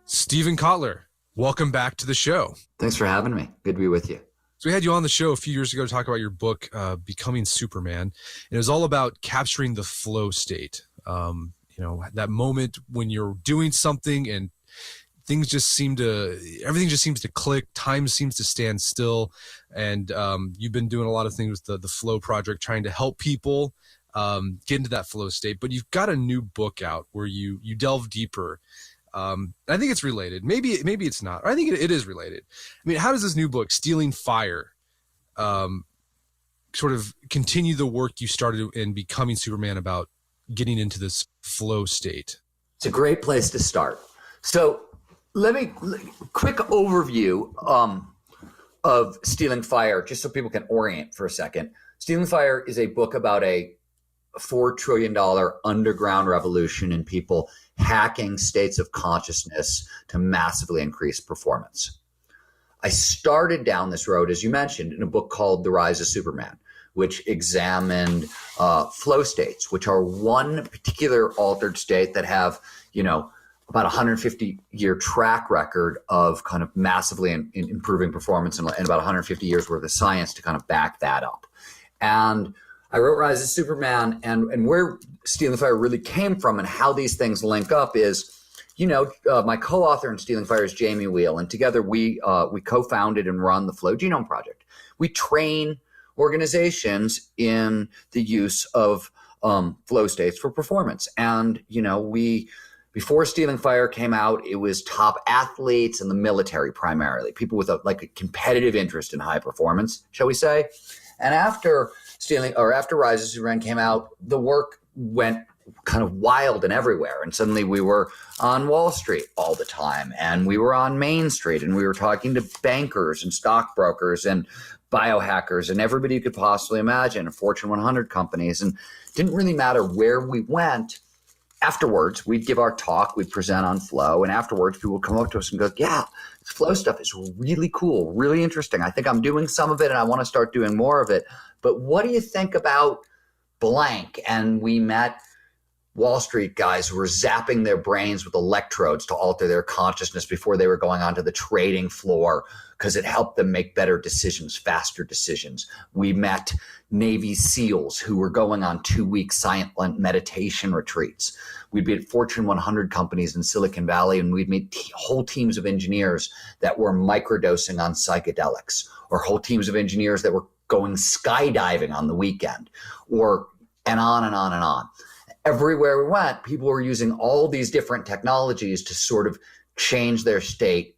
Steven Kotler, welcome back to the show. Thanks for having me. Good to be with you. So we had you on the show a few years ago to talk about your book, Becoming Superman. And it was all about capturing the flow state. That moment when you're doing something and everything just seems to click, time seems to stand still. And you've been doing a lot of things with the Flow Project, trying to help people get into that flow state. But you've got a new book out where you delve deeper. I think it's related. Maybe it's not. I think it is related. I mean, how does this new book, Stealing Fire, sort of continue the work you started in Becoming Superman about getting into this flow state? It's a great place to start. So quick overview of Stealing Fire, just so people can orient for a second. Stealing Fire is a book about a $4 trillion underground revolution in people hacking states of consciousness to massively increase performance. I started down this road, as you mentioned, in a book called The Rise of Superman, which examined flow states, which are one particular altered state that have, about 150-year track record of kind of massively improving performance and about 150 years worth of science to kind of back that up. And I wrote Rise of Superman, and where Stealing Fire really came from and how these things link up is, my co-author in Stealing Fire is Jamie Wheel, and together we co-founded and run the Flow Genome Project. We train organizations in the use of flow states for performance. And, before Stealing Fire came out, it was top athletes and the military primarily, people with a competitive interest in high performance, shall we say. And after Rise of Superman came out, the work went kind of wild and everywhere. And suddenly we were on Wall Street all the time, and we were on Main Street, and we were talking to bankers and stockbrokers and biohackers and everybody you could possibly imagine, Fortune 100 companies. And it didn't really matter where we went. Afterwards, we'd give our talk, we'd present on flow, and afterwards people would come up to us and go, yeah, this flow stuff is really cool, really interesting. I think I'm doing some of it and I want to start doing more of it. But what do you think about blank? And we met Wall Street guys who were zapping their brains with electrodes to alter their consciousness before they were going onto the trading floor because it helped them make better decisions, faster decisions. We met Navy SEALs who were going on 2-week silent meditation retreats. We'd be at Fortune 100 companies in Silicon Valley, and we'd meet whole teams of engineers that were microdosing on psychedelics, or whole teams of engineers that were going skydiving on the weekend, and on and on and on. Everywhere we went, people were using all these different technologies to sort of change their state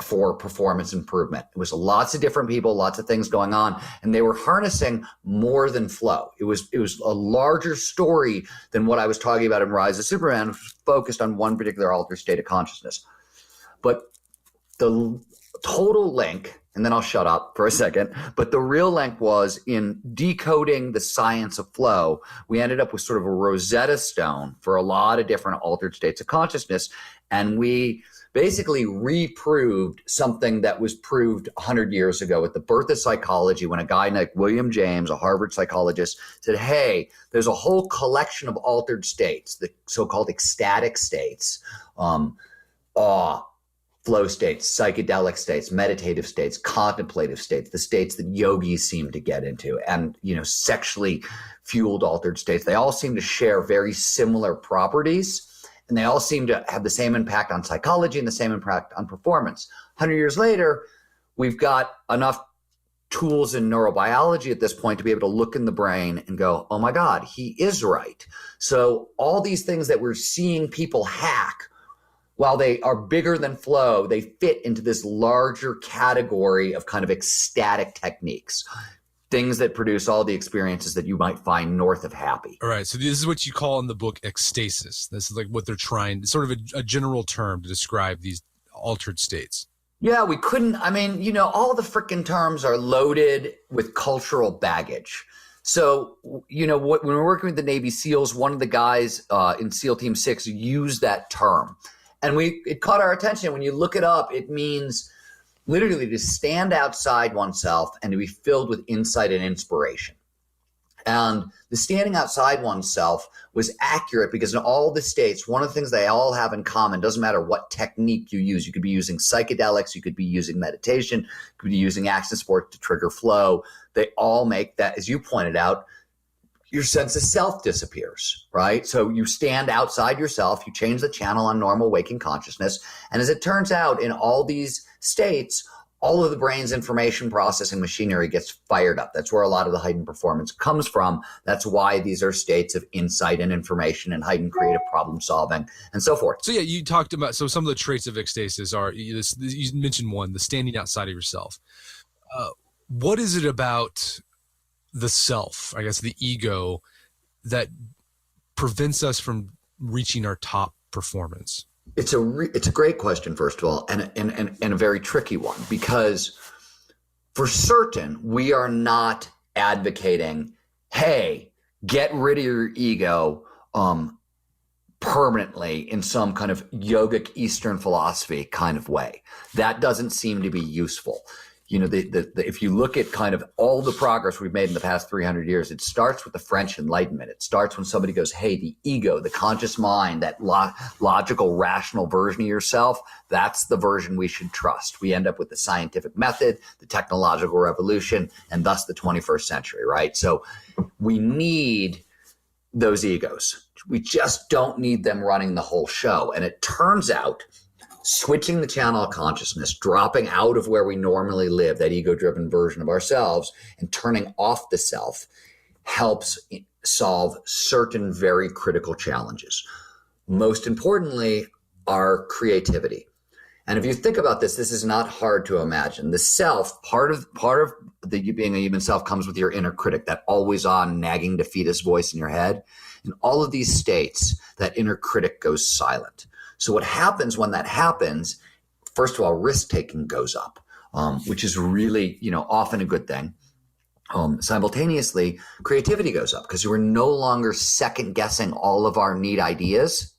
for performance improvement. It was lots of different people, lots of things going on, and they were harnessing more than flow. It was a larger story than what I was talking about in Rise of Superman, which was focused on one particular altered state of consciousness. But the total link, and then I'll shut up for a second, but the real link was in decoding the science of flow. We ended up with sort of a Rosetta Stone for a lot of different altered states of consciousness, and we basically reproved something that was proved 100 years ago at the birth of psychology, when a guy like William James, a Harvard psychologist, said, hey, there's a whole collection of altered states, the so-called ecstatic states, awe, flow states, psychedelic states, meditative states, contemplative states, the states that yogis seem to get into, and sexually fueled altered states. They all seem to share very similar properties, and they all seem to have the same impact on psychology and the same impact on performance. 100 years later, we've got enough tools in neurobiology at this point to be able to look in the brain and go, oh my God, he is right. So all these things that we're seeing people hack, while they are bigger than flow, they fit into this larger category of kind of ecstatic techniques, things that produce all the experiences that you might find north of happy. All right. So this is what you call in the book ecstasis. This is like what they're trying, sort of a general term to describe these altered states. Yeah, we couldn't, all the freaking terms are loaded with cultural baggage. So, when we're working with the Navy SEALs, one of the guys in SEAL Team 6 used that term. And it caught our attention. When you look it up, it means literally to stand outside oneself and to be filled with insight and inspiration. And the standing outside oneself was accurate because in all the states, one of the things they all have in common, doesn't matter what technique you use. You could be using psychedelics, you could be using meditation, you could be using action sport to trigger flow. They all make that, as you pointed out, your sense of self disappears, right? So you stand outside yourself, you change the channel on normal waking consciousness. And as it turns out, in all these states, all of the brain's information processing machinery gets fired up. That's where a lot of the heightened performance comes from. That's why these are states of insight and information and heightened creative problem solving and so forth. So yeah, you talked about, so some of the traits of ecstasis are, you mentioned one, the standing outside of yourself. What is it about the self, I guess the ego, that prevents us from reaching our top performance? It's a great question, first of all, and a very tricky one, because for certain, we are not advocating, hey, get rid of your ego permanently in some kind of yogic Eastern philosophy kind of way. That doesn't seem to be useful. You know, if you look at kind of all the progress we've made in the past 300 years, it starts with the French Enlightenment. It starts when somebody goes, hey, the ego, the conscious mind, that logical, rational version of yourself, that's the version we should trust. We end up with the scientific method, the technological revolution, and thus the 21st century, right? So we need those egos. We just don't need them running the whole show. And it turns out switching the channel of consciousness, dropping out of where we normally live, that ego-driven version of ourselves, and turning off the self helps solve certain very critical challenges. Most importantly, our creativity. And if you think about this, this is not hard to imagine. The self, part of the being a human self comes with your inner critic, that always on nagging defeatist voice in your head. In all of these states, that inner critic goes silent. So what happens when that happens, first of all, risk-taking goes up, which is really, often a good thing. Simultaneously, creativity goes up because we're no longer second-guessing all of our neat ideas.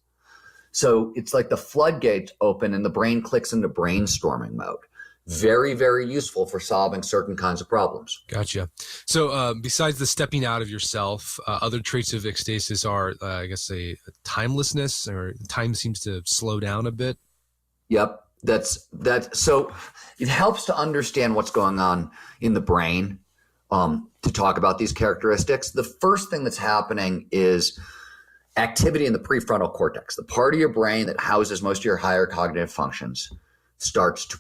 So it's like the floodgates open and the brain clicks into brainstorming mode. Very, very useful for solving certain kinds of problems. Gotcha. So besides the stepping out of yourself, other traits of ecstasis are, I guess, a timelessness, or time seems to slow down a bit. Yep. That's so it helps to understand what's going on in the brain to talk about these characteristics. The first thing that's happening is activity in the prefrontal cortex, the part of your brain that houses most of your higher cognitive functions, starts to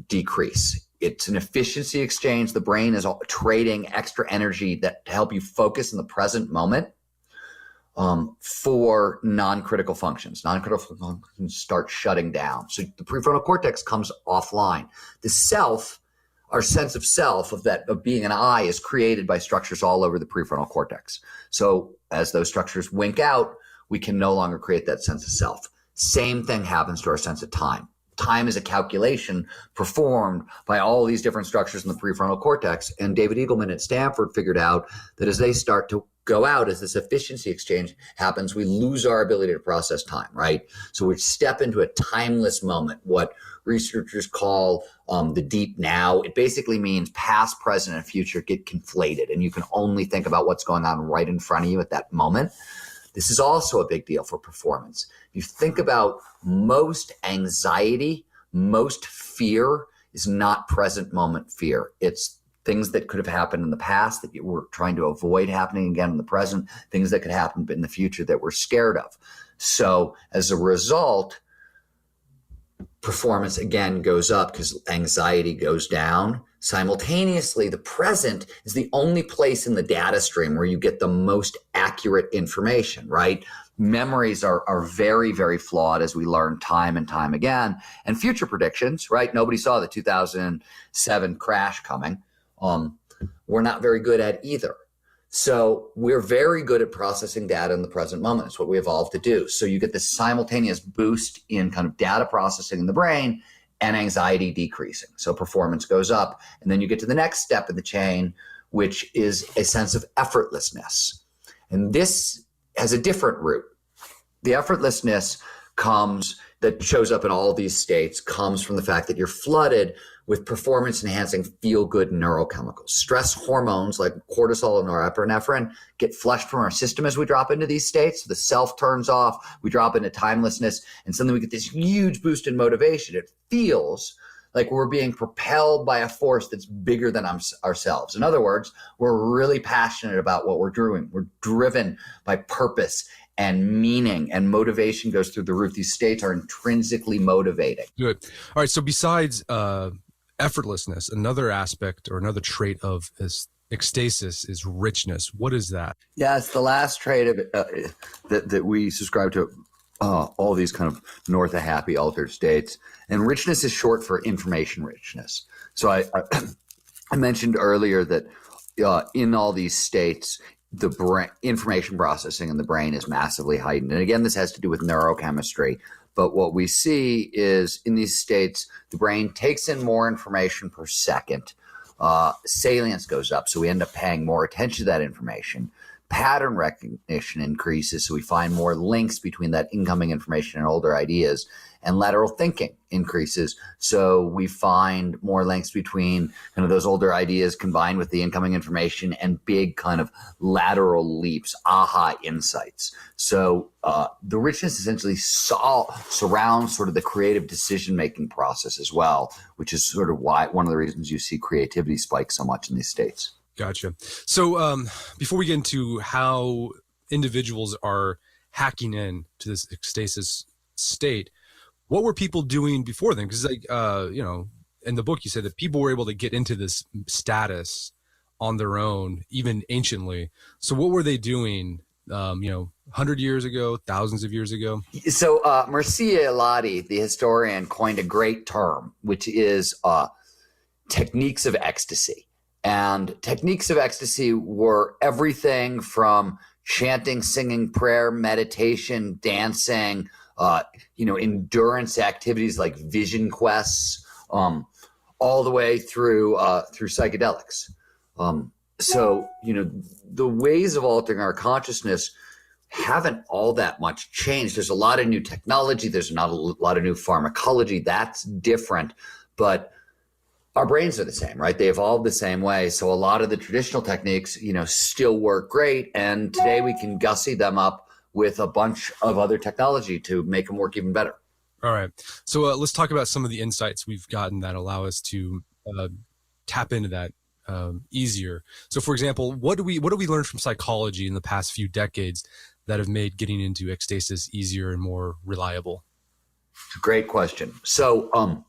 decrease. It's an efficiency exchange. The brain is trading extra energy to help you focus in the present moment for non-critical functions. Non-critical functions start shutting down. So the prefrontal cortex comes offline. The self, our sense of self, of being an I, is created by structures all over the prefrontal cortex. So as those structures wink out, we can no longer create that sense of self. Same thing happens to our sense of time. Time is a calculation performed by all these different structures in the prefrontal cortex. And David Eagleman at Stanford figured out that as they start to go out, as this efficiency exchange happens, we lose our ability to process time, right? So we step into a timeless moment, what researchers call the deep now. It basically means past, present, and future get conflated, and you can only think about what's going on right in front of you at that moment. This is also a big deal for performance. If you think about most anxiety, most fear is not present moment fear. It's things that could have happened in the past that you were trying to avoid happening again in the present, things that could happen in the future that we're scared of. So as a result, performance again goes up because anxiety goes down. Simultaneously, the present is the only place in the data stream where you get the most accurate information, right? Memories are very, very flawed, as we learn time and time again. And future predictions, right? Nobody saw the 2007 crash coming. We're not very good at either. So we're very good at processing data in the present moment. It's what we evolved to do. So you get this simultaneous boost in kind of data processing in the brain and anxiety decreasing. So performance goes up. And then you get to the next step in the chain, which is a sense of effortlessness. And this has a different root. The effortlessness comes that shows up in all these states comes from the fact that you're flooded with performance-enhancing feel-good neurochemicals. Stress hormones like cortisol and norepinephrine get flushed from our system as we drop into these states. The self turns off, we drop into timelessness, and suddenly we get this huge boost in motivation. It feels like we're being propelled by a force that's bigger than ourselves. In other words, we're really passionate about what we're doing. We're driven by purpose and meaning, and motivation goes through the roof. These states are intrinsically motivating. Good. All right. So besides effortlessness, another aspect or another trait of ecstasis is richness. What is that? Yeah, it's the last trait of that we subscribe to. All these kind of north of happy altered states. And richness is short for information richness. So I mentioned earlier that in all these states, the brain information processing in the brain is massively heightened. And again, this has to do with neurochemistry. But what we see is in these states, the brain takes in more information per second. Salience goes up, so we end up paying more attention to that information. Pattern recognition increases, so we find more links between that incoming information and older ideas. And lateral thinking increases, so we find more links between kind of those older ideas combined with the incoming information and big kind of lateral leaps, aha insights. So the richness essentially surrounds sort of the creative decision-making process as well, which is sort of why one of the reasons you see creativity spike so much in these states. Gotcha. So before we get into how individuals are hacking in to this ecstasis state, what were people doing before then? Because in the book you said that people were able to get into this status on their own, even anciently. So what were they doing, 100 years ago, thousands of years ago? So Mircea Eliade, the historian, coined a great term, which is techniques of ecstasy. And techniques of ecstasy were everything from chanting, singing, prayer, meditation, dancing, endurance activities like vision quests, all the way through psychedelics. The ways of altering our consciousness haven't all that much changed. There's a lot of new technology. There's not a lot of new pharmacology. That's different, but our brains are the same, right? They evolved the same way. So a lot of the traditional techniques, still work great. And today we can gussy them up with a bunch of other technology to make them work even better. All right. So let's talk about some of the insights we've gotten that allow us to tap into that easier. So for example, what do we learn from psychology in the past few decades that have made getting into ecstasis easier and more reliable? Great question. So,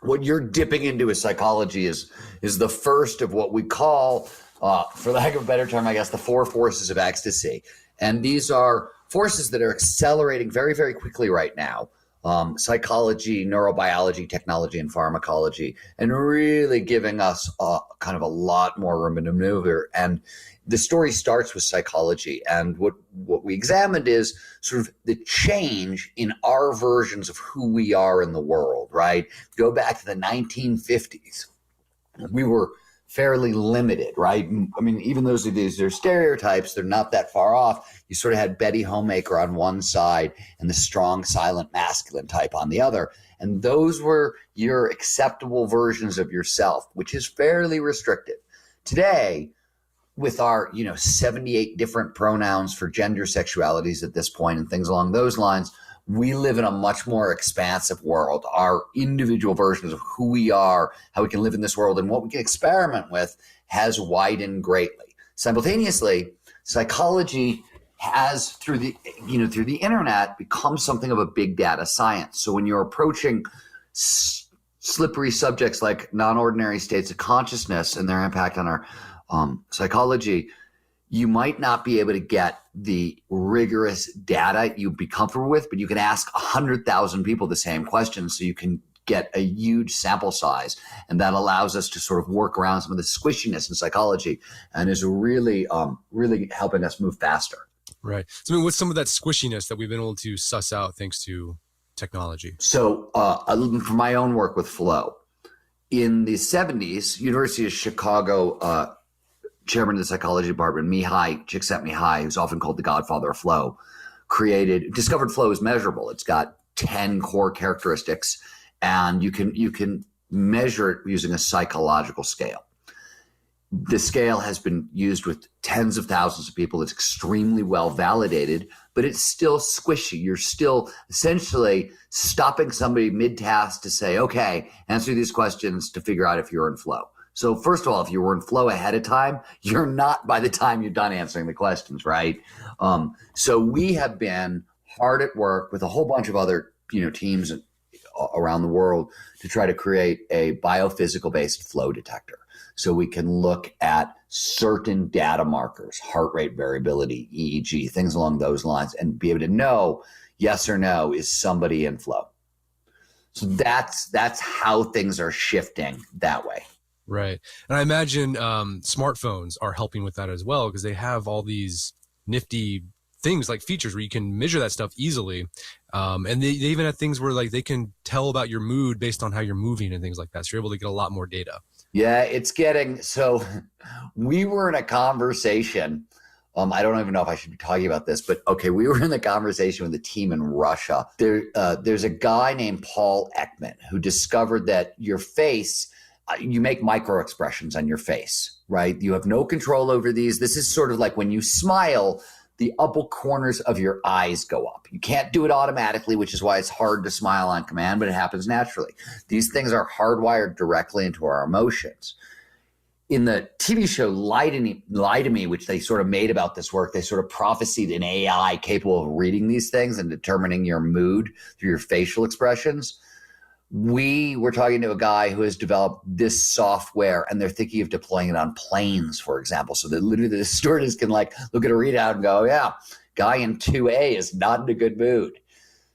what you're dipping into is psychology is the first of what we call, for lack of a better term, I guess, the four forces of ecstasy. And these are forces that are accelerating very, very quickly right now. Psychology, neurobiology, technology, and pharmacology, and really giving us kind of a lot more room to maneuver. And the story starts with psychology. And what we examined is sort of the change in our versions of who we are in the world, right? Go back to the 1950s. We were fairly limited, right? I mean, even those are stereotypes, they're not that far off. You sort of had Betty Homemaker on one side and the strong, silent, masculine type on the other. And those were your acceptable versions of yourself, which is fairly restrictive. Today, with our 78 different pronouns for gender sexualities at this point and things along those lines, we live in a much more expansive world. Our individual versions of who we are, how we can live in this world, and what we can experiment with has widened greatly. Simultaneously, psychology has, through the internet, become something of a big data science. So when you're approaching slippery subjects like non-ordinary states of consciousness and their impact on our psychology, you might not be able to get the rigorous data you'd be comfortable with, but you can ask 100,000 people the same question, so you can get a huge sample size. And that allows us to sort of work around some of the squishiness in psychology and is really, really helping us move faster. Right. So what's some of that squishiness that we've been able to suss out thanks to technology? So from my own work with flow, in the 70s, University of Chicago chairman of the psychology department, Csikszentmihalyi, who's often called the godfather of flow, discovered flow is measurable. It's got 10 core characteristics, and you can measure it using a psychological scale. The scale has been used with tens of thousands of people. It's extremely well validated, but it's still squishy. You're still essentially stopping somebody mid-task to say, okay, answer these questions to figure out if you're in flow. So first of all, if you were in flow ahead of time, you're not by the time you're done answering the questions, right? So we have been hard at work with a whole bunch of other teams around the world to try to create a biophysical-based flow detector. So we can look at certain data markers, heart rate variability, EEG, things along those lines, and be able to know yes or no, is somebody in flow. So that's how things are shifting that way. Right. And I imagine smartphones are helping with that as well, because they have all these nifty things like features where you can measure that stuff easily. And they even have things where like they can tell about your mood based on how you're moving and things like that. So you're able to get a lot more data. Yeah, it's getting so. We were in a conversation. I don't even know if I should be talking about this, but okay, we were in the conversation with a team in Russia. There's a guy named Paul Ekman who discovered that your face, you make micro expressions on your face, right? You have no control over these. This is sort of like when you smile, the upper corners of your eyes go up. You can't do it automatically, which is why it's hard to smile on command, but it happens naturally. These things are hardwired directly into our emotions. In the TV show Lie to Me, which they sort of made about this work, they sort of prophesied an AI capable of reading these things and determining your mood through your facial expressions. We were talking to a guy who has developed this software, and they're thinking of deploying it on planes, for example, so that literally the stewardess can like look at a readout and go, yeah, guy in 2A is not in a good mood.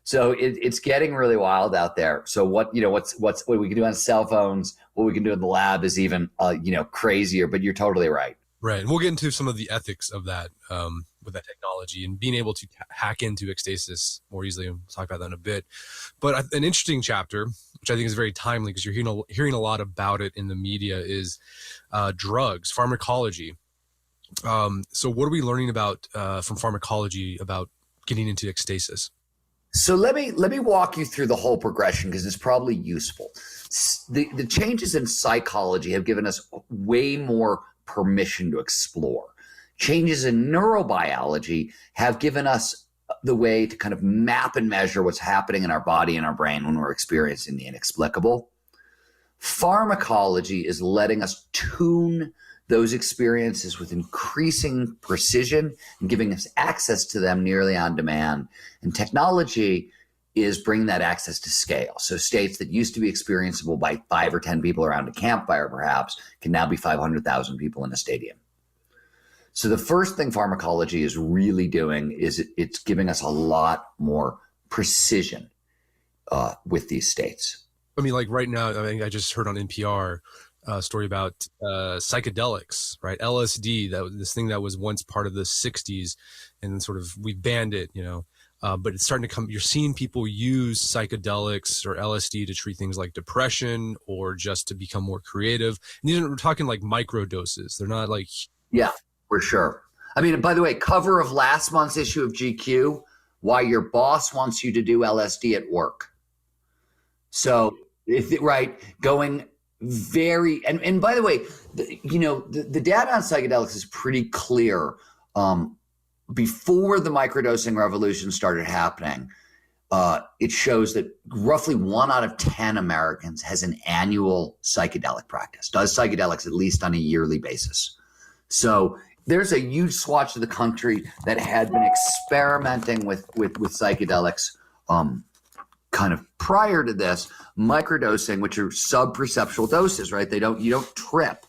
So it's getting really wild out there. So what we can do on cell phones, what we can do in the lab is even crazier. But you're totally right. Right, and we'll get into some of the ethics of that with that technology and being able to hack into ecstasis more easily. And we'll talk about that in a bit. But an interesting chapter, which I think is very timely because you're hearing a lot about it in the media, is drugs, pharmacology. So what are we learning about from pharmacology about getting into ecstasis? So let me walk you through the whole progression because it's probably useful. The changes in psychology have given us way more permission to explore. Changes in neurobiology have given us the way to kind of map and measure what's happening in our body and our brain when we're experiencing the inexplicable. Pharmacology is letting us tune those experiences with increasing precision and giving us access to them nearly on demand. And technology is bringing that access to scale. So states that used to be experienceable by 5 or 10 people around a campfire, perhaps, can now be 500,000 people in a stadium. So the first thing pharmacology is really doing is it's giving us a lot more precision with these states. I mean, like right now, I mean, I just heard on NPR a story about psychedelics, right? LSD, this thing that was once part of the 60s, and then sort of we banned it, but it's starting to come. You're seeing people use psychedelics or LSD to treat things like depression or just to become more creative. And these are, we're talking like micro doses. They're not like... Yeah, for sure. I mean, by the way, cover of last month's issue of GQ, why your boss wants you to do LSD at work. So, going very, and by the way, the data on psychedelics is pretty clear. Before the microdosing revolution started happening, it shows that roughly 1 out of 10 Americans has an annual psychedelic practice, does psychedelics at least on a yearly basis. So there's a huge swatch of the country that had been experimenting with psychedelics kind of prior to this. Microdosing, which are sub-perceptual doses, right? You don't trip,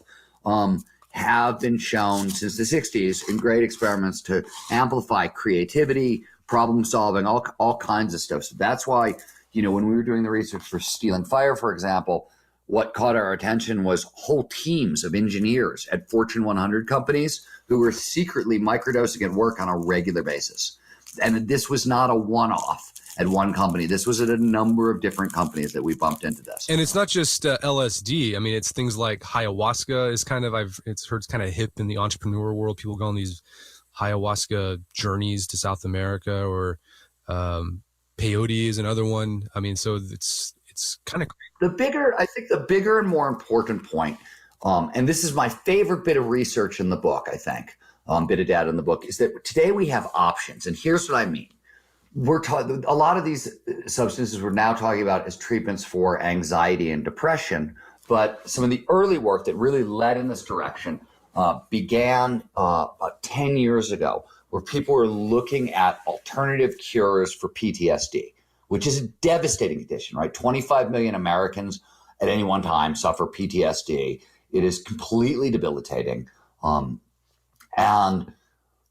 have been shown since the 60s in great experiments to amplify creativity, problem solving, all kinds of stuff. So that's why, when we were doing the research for Stealing Fire, for example, what caught our attention was whole teams of engineers at Fortune 100 companies who were secretly microdosing at work on a regular basis. And this was not a one-off at one company. This was at a number of different companies that we bumped into this. And it's not just LSD. I mean, it's things like ayahuasca is kind of, it's heard kind of hip in the entrepreneur world. People go on these ayahuasca journeys to South America, or peyote is another one. I mean, so it's kind of I think the bigger and more important point, and this is my favorite bit of research in the book, I think, bit of data in the book, is that today we have options. And here's what I mean. A lot of these substances we're now talking about as treatments for anxiety and depression, but some of the early work that really led in this direction began about 10 years ago, where people were looking at alternative cures for PTSD, which is a devastating condition, right? 25 million Americans at any one time suffer PTSD. It is completely debilitating. And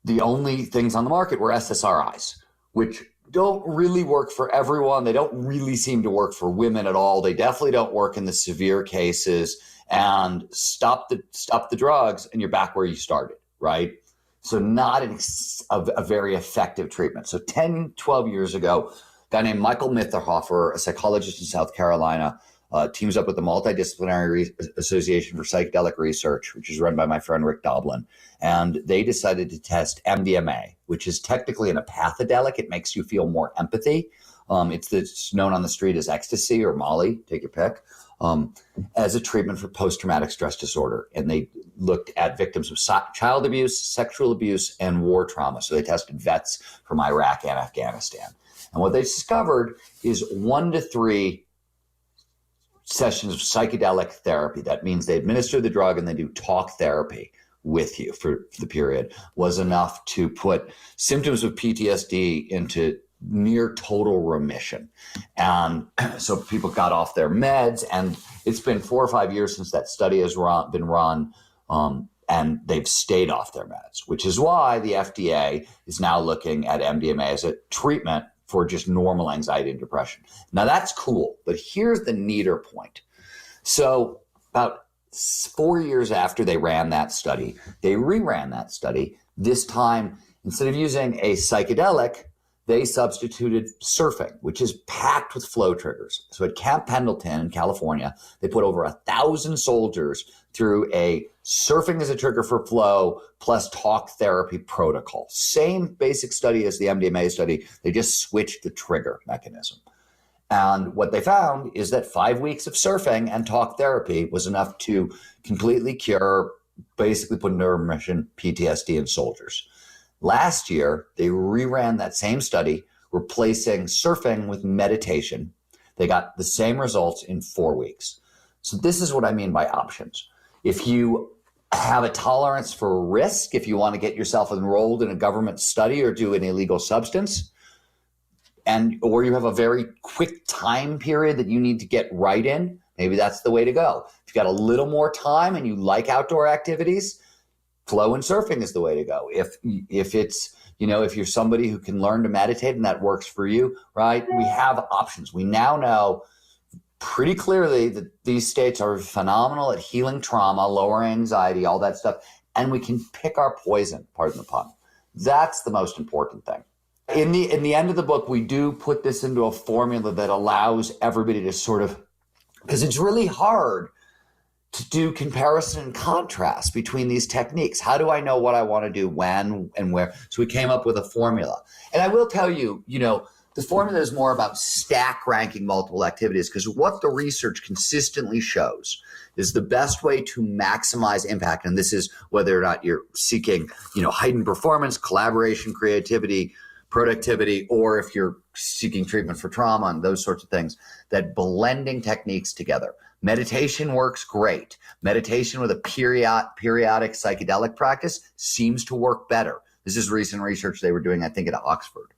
the only things on the market were SSRIs, which don't really work for everyone. They don't really seem to work for women at all. They definitely don't work in the severe cases. And stop the drugs and you're back where you started, right? So not a very effective treatment. So 10, 12 years ago, a guy named Michael Mitherhofer, a psychologist in South Carolina, teams up with the Multidisciplinary Association for Psychedelic Research, which is run by my friend Rick Doblin. And they decided to test MDMA, which is technically an empathedelic. It makes you feel more empathy. It's known on the street as ecstasy or Molly, take your pick, as a treatment for post-traumatic stress disorder. And they looked at victims of child abuse, sexual abuse, and war trauma. So they tested vets from Iraq and Afghanistan. And what they discovered is 1 to 3 sessions of psychedelic therapy. That means they administer the drug and they do talk therapy with you for the period, was enough to put symptoms of PTSD into near total remission. And so people got off their meds, and it's been 4 or 5 years since that study has been run, and they've stayed off their meds, which is why the FDA is now looking at MDMA as a treatment for just normal anxiety and depression. Now that's cool, but here's the neater point. So about 4 years after they ran that study, they reran that study. This time, instead of using a psychedelic, they substituted surfing, which is packed with flow triggers. So at Camp Pendleton in California, they put over 1,000 soldiers through a surfing as a trigger for flow plus talk therapy protocol. Same basic study as the MDMA study. They just switched the trigger mechanism. And what they found is that 5 weeks of surfing and talk therapy was enough to completely cure, basically put into remission, PTSD in soldiers. Last year, they reran that same study, replacing surfing with meditation. They got the same results in 4 weeks. So this is what I mean by options. If you have a tolerance for risk, if you want to get yourself enrolled in a government study or do an illegal substance, or you have a very quick time period that you need to get right in, maybe that's the way to go. If you got a little more time and you like outdoor activities, flow and surfing is the way to go. If it's, if you're somebody who can learn to meditate and that works for you, right? We have options. We now know pretty clearly that these states are phenomenal at healing trauma, lowering anxiety, all that stuff. And we can pick our poison, pardon the pun. That's the most important thing. In the end of the book, we do put this into a formula that allows everybody to sort of, because it's really hard to do comparison and contrast between these techniques. How do I know what I want to do when and where? So we came up with a formula. And I will tell you, the formula is more about stack ranking multiple activities, because what the research consistently shows is the best way to maximize impact. And this is whether or not you're seeking, heightened performance, collaboration, creativity, productivity, or if you're seeking treatment for trauma and those sorts of things, that blending techniques together. Meditation works great. Meditation with a periodic psychedelic practice seems to work better. This is recent research they were doing, I think, at Oxford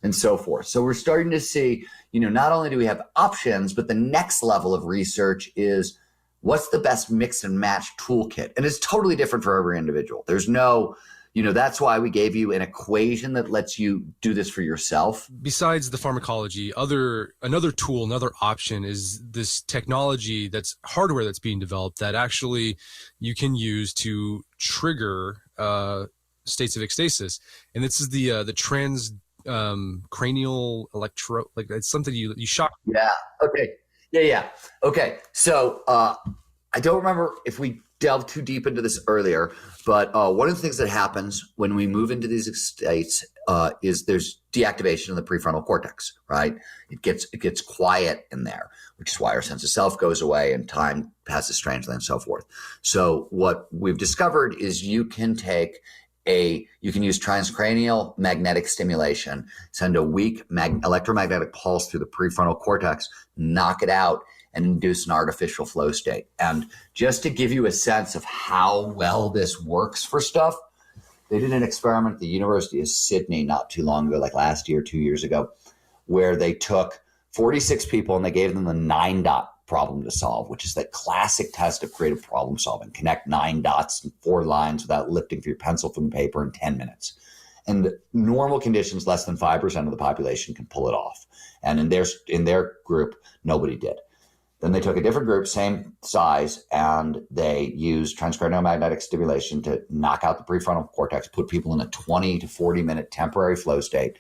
and so forth. So we're starting to see, not only do we have options, but the next level of research is what's the best mix and match toolkit? And it's totally different for every individual. There's no, that's why we gave you an equation that lets you do this for yourself. Besides the pharmacology, another tool, another option is this technology, that's hardware that's being developed that actually you can use to trigger states of ecstasis. And this is the transcranial electro, like it's something you shock. Yeah. Okay. Yeah. Okay. So I don't remember if we delve too deep into this earlier, but one of the things that happens when we move into these states is there's deactivation of the prefrontal cortex, right? It gets quiet in there, which is why our sense of self goes away and time passes strangely and so forth. So what we've discovered is you can use transcranial magnetic stimulation, send a weak electromagnetic pulse through the prefrontal cortex, knock it out, and induce an artificial flow state. And just to give you a sense of how well this works for stuff, they did an experiment at the University of Sydney not too long ago, like last year, 2 years ago, where they took 46 people and they gave them the 9-dot problem to solve, which is that classic test of creative problem solving. Connect 9 dots in 4 lines without lifting your pencil from the paper in 10 minutes. And normal conditions, less than 5% of the population can pull it off. And in their group, nobody did. Then they took a different group, same size, and they used transcranial magnetic stimulation to knock out the prefrontal cortex, put people in a 20 to 40 minute temporary flow state,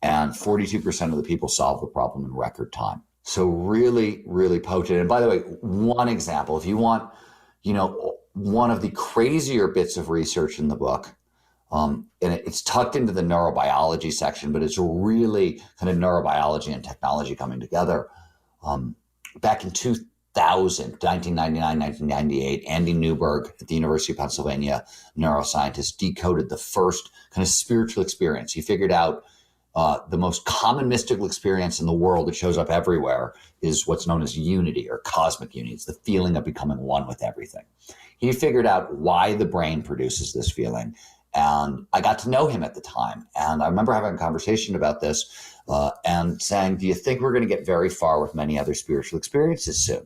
and 42% of the people solved the problem in record time. So really, really potent. And by the way, one example, if you want, one of the crazier bits of research in the book, and it's tucked into the neurobiology section, but it's really kind of neurobiology and technology coming together. Back in 1999, 1998, Andy Newberg at the University of Pennsylvania, neuroscientist, decoded the first kind of spiritual experience. He figured out the most common mystical experience in the world that shows up everywhere is what's known as unity or cosmic unity. It's the feeling of becoming one with everything. He figured out why the brain produces this feeling. And I got to know him at the time. And I remember having a conversation about this and saying, do you think we're going to get very far with many other spiritual experiences soon?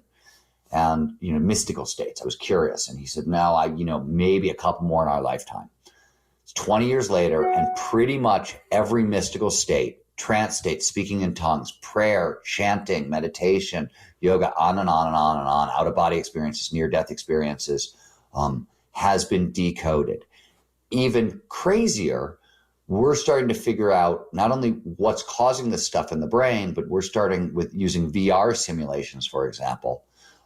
And, mystical states. I was curious. And he said, no, maybe a couple more in our lifetime. It's 20 years later, and pretty much every mystical state, trance state, speaking in tongues, prayer, chanting, meditation, yoga, on and on and on and on, out-of-body experiences, near-death experiences, has been decoded. Even crazier, we're starting to figure out not only what's causing this stuff in the brain, but we're starting with using VR simulations, for example,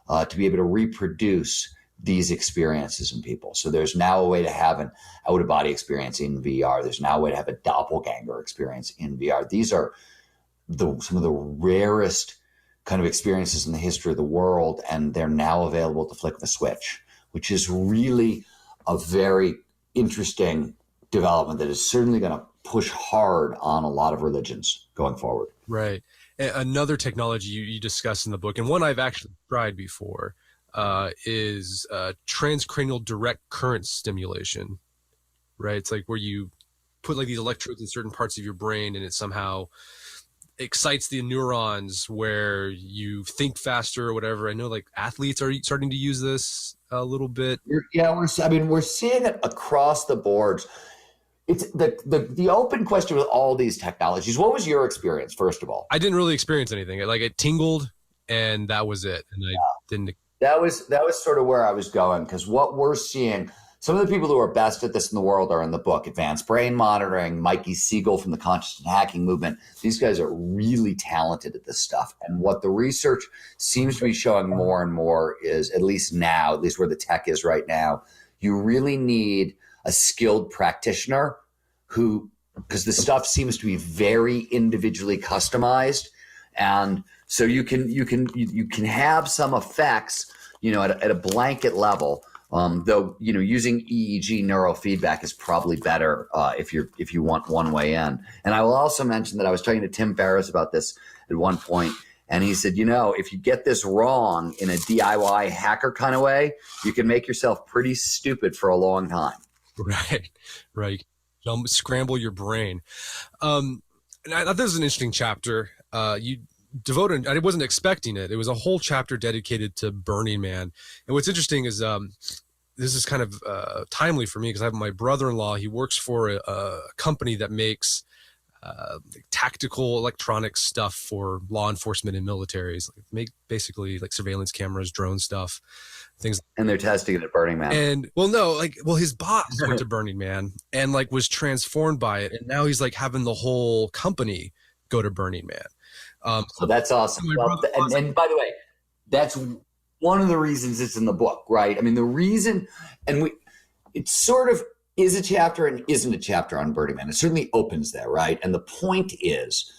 to be able to reproduce these experiences in people. So there's now a way to have an out-of-body experience in VR. There's now a way to have a doppelganger experience in VR. These are some of the rarest kind of experiences in the history of the world, and they're now available at the flick of a switch, which is really a very interesting development that is certainly going to push hard on a lot of religions going forward. Right. Another technology you discuss in the book, and one I've actually tried before, is transcranial direct current stimulation, right? It's like where you put like these electrodes in certain parts of your brain and it somehow excites the neurons where you think faster or whatever. I know like athletes are starting to use this a little bit. We're seeing it across the boards. It's the open question with all these technologies. What was your experience, first of all? I didn't really experience anything. Like it tingled and that was it. And I didn't. That was sort of where I was going, because what we're seeing, some of the people who are best at this in the world are in the book. Advanced Brain Monitoring, Mikey Siegel from the Conscious and Hacking Movement. These guys are really talented at this stuff. And what the research seems to be showing more and more is, at least now, at least where the tech is right now, you really need a skilled practitioner because the stuff seems to be very individually customized. And so you can have some effects, at a blanket level. Though using EEG neurofeedback is probably better if you want one way in. And I will also mention that I was talking to Tim Ferriss about this at one point, and he said, if you get this wrong in a DIY hacker kind of way, you can make yourself pretty stupid for a long time. Right. Scramble your brain. And I thought this was an interesting chapter. You devoted, I wasn't expecting it. It was a whole chapter dedicated to Burning Man. And what's interesting is this is kind of timely for me because I have my brother-in-law. He works for a company that makes tactical electronic stuff for law enforcement and militaries. Make basically like surveillance cameras, drone stuff, things. And they're testing it at Burning Man. And his boss went to Burning Man and was transformed by it. And now he's having the whole company go to Burning Man. So that's awesome. And by the way, one of the reasons it's in the book, right? I mean, the reason, it sort of is a chapter and isn't a chapter on Burning Man. It certainly opens there, right? And the point is,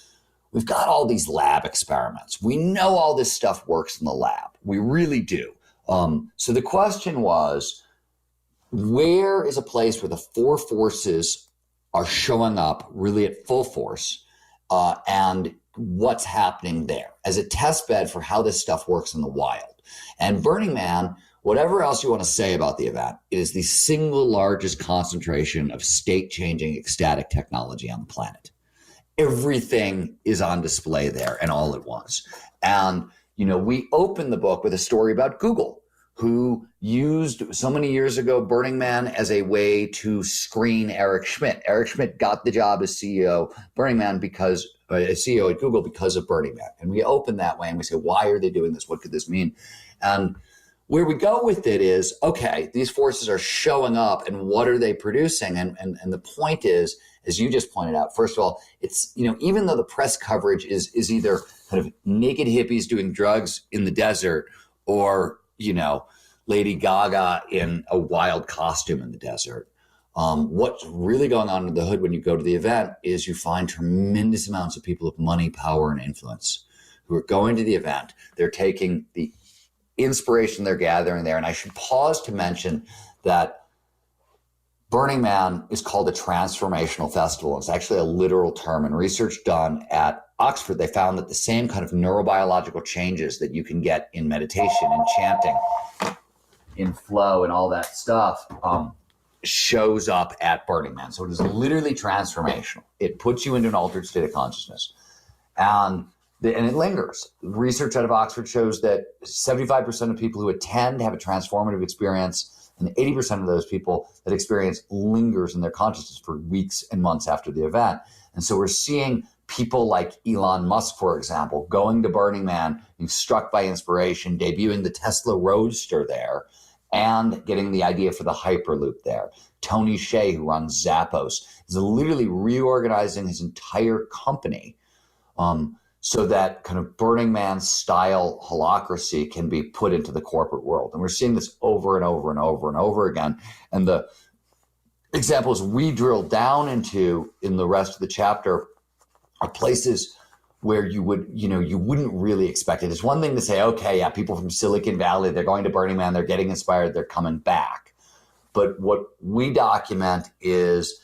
we've got all these lab experiments. We know all this stuff works in the lab. We really do. So the question was, where is a place where the four forces are showing up really at full force, and what's happening there as a test bed for how this stuff works in the wild? And Burning Man, whatever else you want to say about the event, it is the single largest concentration of state-changing ecstatic technology on the planet. Everything is on display there and all at once. And, we open the book with a story about Google, who used so many years ago Burning Man as a way to screen Eric Schmidt. Eric Schmidt got the job as CEO Burning Man because as CEO at Google because of Burning Man. And we open that way and we say, why are they doing this? What could this mean? And where we go with it is, okay, these forces are showing up and what are they producing? And the point is, as you just pointed out, first of all, it's, even though the press coverage is either kind of naked hippies doing drugs in the desert or, Lady Gaga in a wild costume in the desert. What's really going on under the hood when you go to the event is you find tremendous amounts of people with money, power, and influence who are going to the event. They're taking the inspiration they're gathering there. And I should pause to mention that Burning Man is called a transformational festival. It's actually a literal term. And research done at Oxford, they found that the same kind of neurobiological changes that you can get in meditation and chanting, in flow and all that stuff, shows up at Burning Man. So it is literally transformational. It puts you into an altered state of consciousness. And it lingers. Research out of Oxford shows that 75% of people who attend have a transformative experience, and 80% of those people that experience lingers in their consciousness for weeks and months after the event. And so we're seeing people like Elon Musk, for example, going to Burning Man, being struck by inspiration, debuting the Tesla Roadster there, and getting the idea for the Hyperloop there. Tony Hsieh, who runs Zappos, is literally reorganizing his entire company so that kind of Burning Man style holacracy can be put into the corporate world. And we're seeing this over and over and over and over again. And the examples we drill down into in the rest of the chapter are places where you wouldn't really expect it. It's one thing to say, okay, yeah, people from Silicon Valley, they're going to Burning Man, they're getting inspired, they're coming back. But what we document is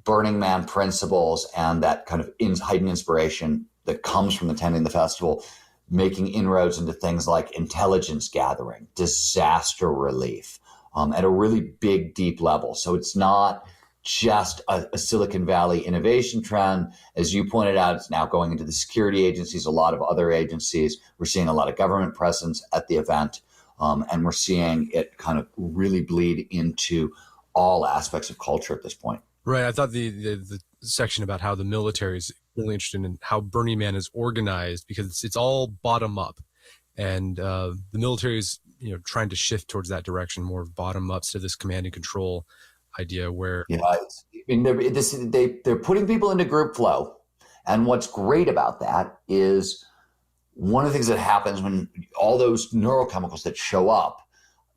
Burning Man principles and that kind of heightened inspiration that comes from attending the festival, making inroads into things like intelligence gathering, disaster relief, at a really big, deep level. So it's not just a Silicon Valley innovation trend. As you pointed out, it's now going into the security agencies, a lot of other agencies. We're seeing a lot of government presence at the event, and we're seeing it kind of really bleed into all aspects of culture at this point. Right. I thought the section about how the military is really interested in how Burning Man is organized, because it's all bottom up, and the military is trying to shift towards that direction, more bottom up, to this command and control idea where they're putting people into group flow. And what's great about that is one of the things that happens when all those neurochemicals that show up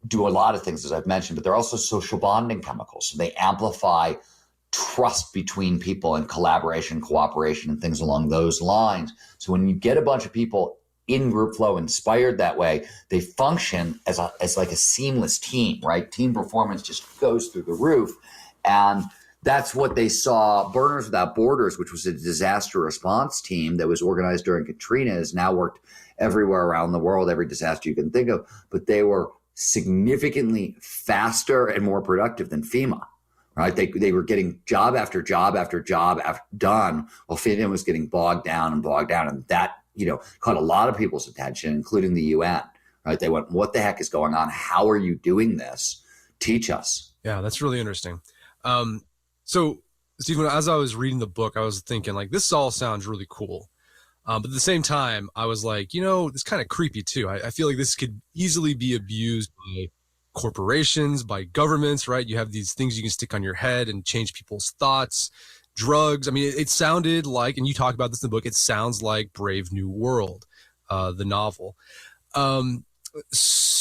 do a lot of things, as I've mentioned, but they're also social bonding chemicals. So they amplify trust between people and collaboration, cooperation, and things along those lines. So when you get a bunch of people in group flow inspired that way, they function as like a seamless team, right? Team performance just goes through the roof. And that's what they saw. Burners Without Borders, which was a disaster response team that was organized during Katrina, has now worked everywhere around the world, every disaster you can think of, but they were significantly faster and more productive than FEMA. Right, they were getting job after job after job done, while FEMA was getting bogged down, and that caught a lot of people's attention, including the UN. Right, they went, "What the heck is going on? How are you doing this? Teach us." Yeah, that's really interesting. So, Stephen, as I was reading the book, I was thinking, like, this all sounds really cool, but at the same time, I was like, it's kind of creepy too. I feel like this could easily be abused by corporations, by governments, right? You have these things you can stick on your head and change people's thoughts, drugs. I mean, it sounded like, and you talk about this in the book, it sounds like Brave New World, the novel.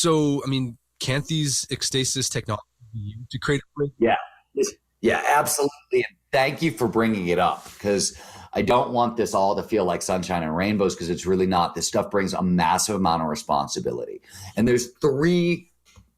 So, I mean, can't these ecstasis technologies be used to create a break? Yeah. Yeah, absolutely. And thank you for bringing it up, because I don't want this all to feel like sunshine and rainbows, because it's really not. This stuff brings a massive amount of responsibility. And there's three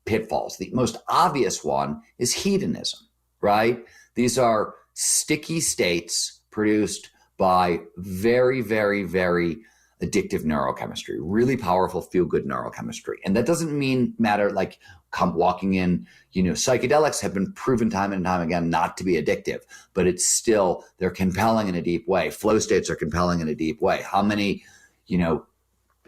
pitfalls. The most obvious one is hedonism, right? These are sticky states produced by very, very, very addictive neurochemistry, really powerful feel-good neurochemistry. And that doesn't mean matter like walking in, psychedelics have been proven time and time again not to be addictive, but it's still, they're compelling in a deep way. Flow states are compelling in a deep way. How many,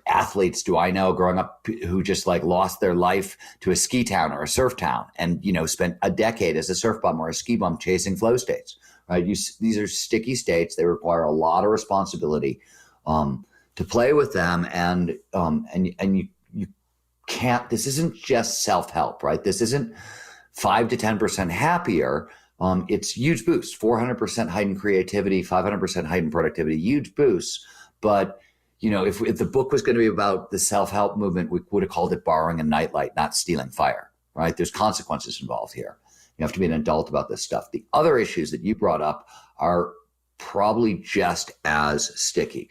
athletes do I know growing up who just like lost their life to a ski town or a surf town and, spent a decade as a surf bum or a ski bum chasing flow states, right? These are sticky states. They require a lot of responsibility to play with them. And you can't, this isn't just self-help, right? This isn't 5 to 10% happier. It's huge boosts, 400% heightened creativity, 500% heightened productivity, huge boosts. But if the book was going to be about the self-help movement, we would have called it Borrowing a Nightlight, not Stealing Fire, right? There's consequences involved here. You have to be an adult about this stuff. The other issues that you brought up are probably just as sticky.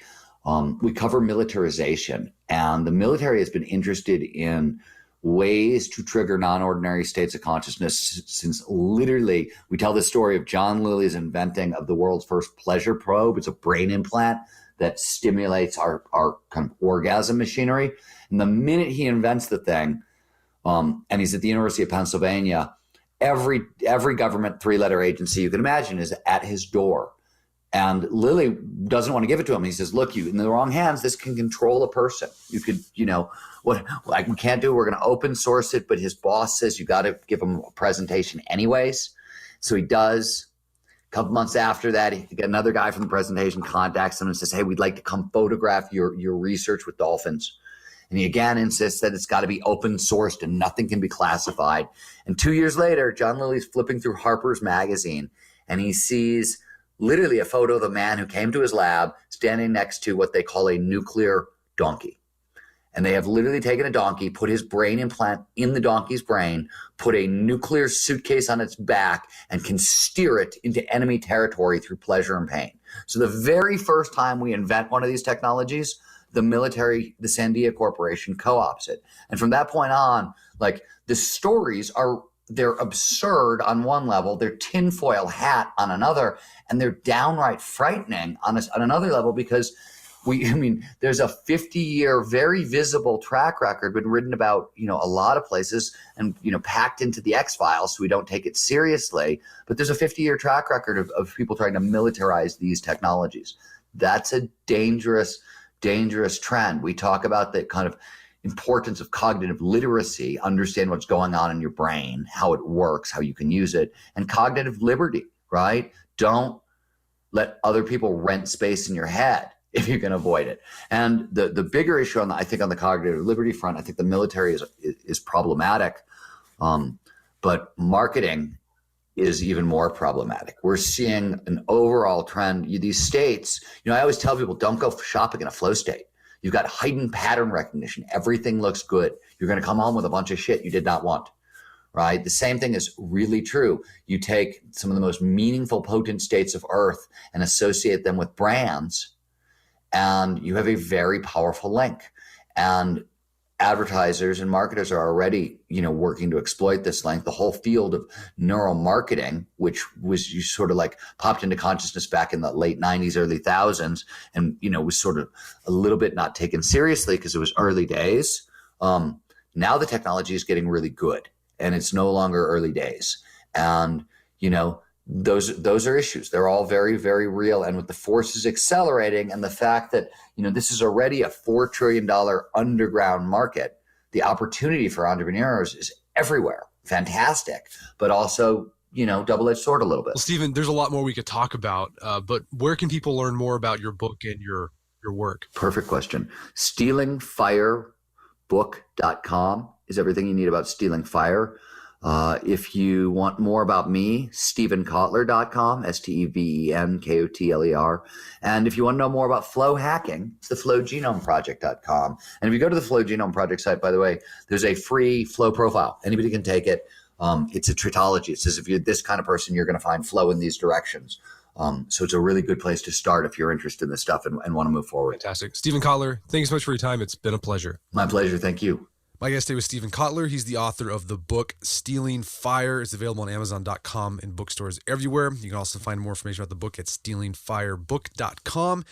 We cover militarization, and the military has been interested in ways to trigger non-ordinary states of consciousness since literally, we tell the story of John Lilly's inventing of the world's first pleasure probe. It's a brain implant that stimulates our kind of orgasm machinery. And the minute he invents the thing, and he's at the University of Pennsylvania, every government 3-letter agency you can imagine is at his door. And Lilly doesn't want to give it to him. He says, look, you in the wrong hands, this can control a person. You could, what like we can't do, we're going to open source it, but his boss says you got to give him a presentation anyways. So he does. A couple months after that, another guy from the presentation contacts him and says, hey, we'd like to come photograph your research with dolphins. And he again insists that it's got to be open sourced and nothing can be classified. And 2 years later, John Lilly's flipping through Harper's Magazine and he sees literally a photo of the man who came to his lab standing next to what they call a nuclear donkey. And they have literally taken a donkey, put his brain implant in the donkey's brain, put a nuclear suitcase on its back, and can steer it into enemy territory through pleasure and pain. So the very first time we invent one of these technologies, the military, the Sandia Corporation co-ops it. And from that point on, like the stories they're absurd on one level, they're tinfoil hat on another, and they're downright frightening on another level because there's a 50-year, very visible track record been written about, a lot of places and, packed into the X-Files so we don't take it seriously. But there's a 50-year track record of people trying to militarize these technologies. That's a dangerous, dangerous trend. We talk about the kind of importance of cognitive literacy, understand what's going on in your brain, how it works, how you can use it, and cognitive liberty, right? Don't let other people rent space in your head if you can avoid it. And the bigger issue on the cognitive liberty front, I think the military is problematic, but marketing is even more problematic. We're seeing an overall trend. These states, I always tell people, don't go shopping in a flow state. You've got heightened pattern recognition. Everything looks good. You're going to come home with a bunch of shit you did not want, right? The same thing is really true. You take some of the most meaningful, potent states of Earth and associate them with brands, and you have a very powerful link. And advertisers and marketers are already, working to exploit this link. The whole field of neuromarketing, which was you sort of like popped into consciousness back in the late 90s, early thousands, and, was sort of a little bit not taken seriously because it was early days. Now the technology is getting really good and it's no longer early days. And, those are issues. They're all very, very real. And with the forces accelerating and the fact that, this is already a $4 trillion underground market, the opportunity for entrepreneurs is everywhere. Fantastic. But also, double-edged sword a little bit. Well, Steven, there's a lot more we could talk about, but where can people learn more about your book and your work? Perfect question. StealingFirebook.com is everything you need about Stealing Fire. If you want more about me, stevenkotler.com, STEVENKOTLER. And if you want to know more about flow hacking, it's the flowgenomeproject.com. And if you go to the Flow Genome Project site, by the way, there's a free flow profile. Anybody can take it. It's a tritology. It says if you're this kind of person, you're going to find flow in these directions. So it's a really good place to start if you're interested in this stuff and want to move forward. Fantastic. Steven Kotler, thank you so much for your time. It's been a pleasure. My pleasure. Thank you. My guest today was Steven Kotler. He's the author of the book Stealing Fire. It's available on Amazon.com and bookstores everywhere. You can also find more information about the book at stealingfirebook.com.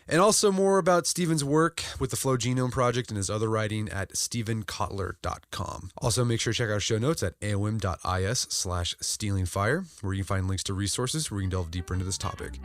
And also more about Steven's work with the Flow Genome Project and his other writing at stevenkotler.com. Also, make sure to check out our show notes at aom.is/stealingfire, where you can find links to resources where you can delve deeper into this topic.